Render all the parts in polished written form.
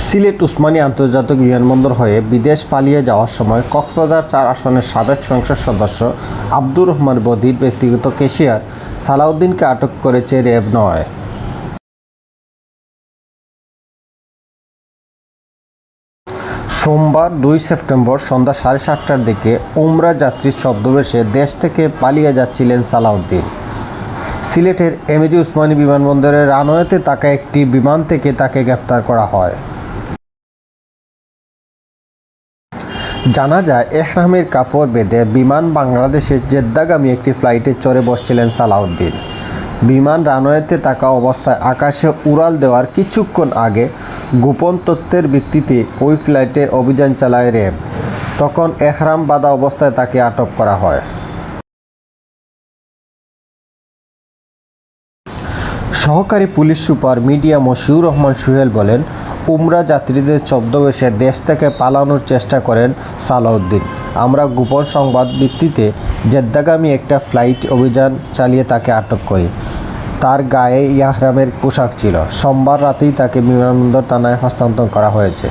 সিলেট উসমানী আন্তর্জাতিক বিমানবন্দর হয়ে বিদেশ পালিয়ে যাওয়ার সময় কক্সবাজার ৪ আসনের সাবেক সংসদ সদস্য আব্দুর রহমান বদির ব্যক্তিগত ক্যাশিয়ার সালাউদ্দিনকে আটক করেছে র্যাব ৯। সোমবার ২ সেপ্টেম্বর সন্ধ্যা ৭:৩০টার দিকে উমরা যাত্রীর ছদ্মবেশে দেশ থেকে পালিয়ে যাচ্ছিলেন সালাউদ্দিন। সিলেটের এমএজি উসমানী বিমানবন্দরের রানওয়েতে থাকা একটি বিমান থেকে তাকে গ্রেপ্তার করা হয়। জানা যায়, এহরামের কাপড় বেঁধে বিমান বাংলাদেশের জেদ্দাগামী একটি ফ্লাইটে চড়ে বসছিলেন সালাউদ্দিন। বিমান রানওয়েতে থাকা অবস্থায় আকাশে উড়াল দেওয়ার কিছুক্ষণ আগে গোপন তথ্যের ভিত্তিতে ওই ফ্লাইটে অভিযান চালায় র্যাব। তখন এহরাম বাঁধা অবস্থায় তাকে আটক করা হয়। সহকারী police super media Mashiur Rahman Suhel বলেন, উমরা যাত্রীদের ছদ্মবেশে দেশ থেকে পালানোর চেষ্টা করেন সালাউদ্দিন। আমরা গোপন সংবাদ ভিত্তিতে জেদ্দাগামী একটা ফ্লাইট অভিযান চালিয়ে তাকে আটক করি। তার গায়ে ইহরামের পোশাক ছিল। সোমবার রাতেই তাকে বিমানবন্দর থানায় হস্তান্তর করা হয়েছে।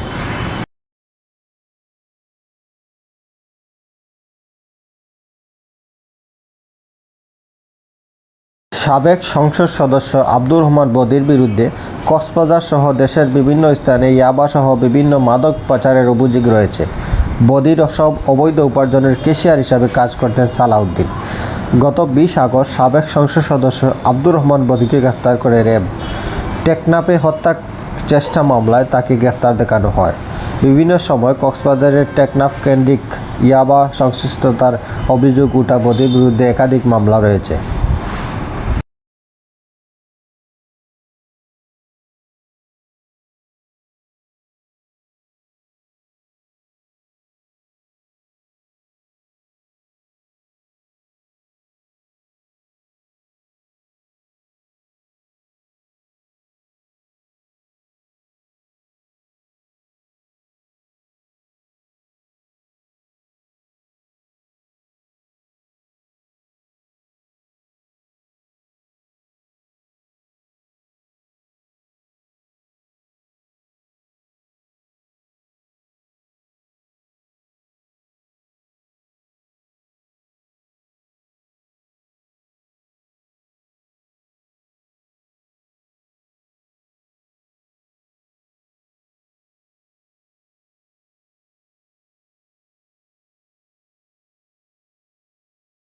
সাবেক সংসদ সদস্য আব্দুর রহমান বদির বিরুদ্ধে কক্সবাজার সহ দেশের বিভিন্ন স্থানে ইয়াবাসহ বিভিন্ন মাদক পাচারের অভিযোগ রয়েছে। বদির সব অবৈধ উপার্জনের ক্যাশিয়ার হিসাবে কাজ করতেন সালাউদ্দিন। গত ২০ আগস্ট সাবেক সংসদ সদস্য আব্দুর রহমান বদিকে গ্রেফতার করে র্যাব। টেকনাফে হত্যা চেষ্টা মামলায় তাকে গ্রেফতার দেখানো হয়। বিভিন্ন সময় কক্সবাজারের টেকনাফ কেন্দ্রিক ইয়াবা সংশ্লিষ্টতার অভিযোগ ওঠা বদির বিরুদ্ধে একাধিক মামলা রয়েছে।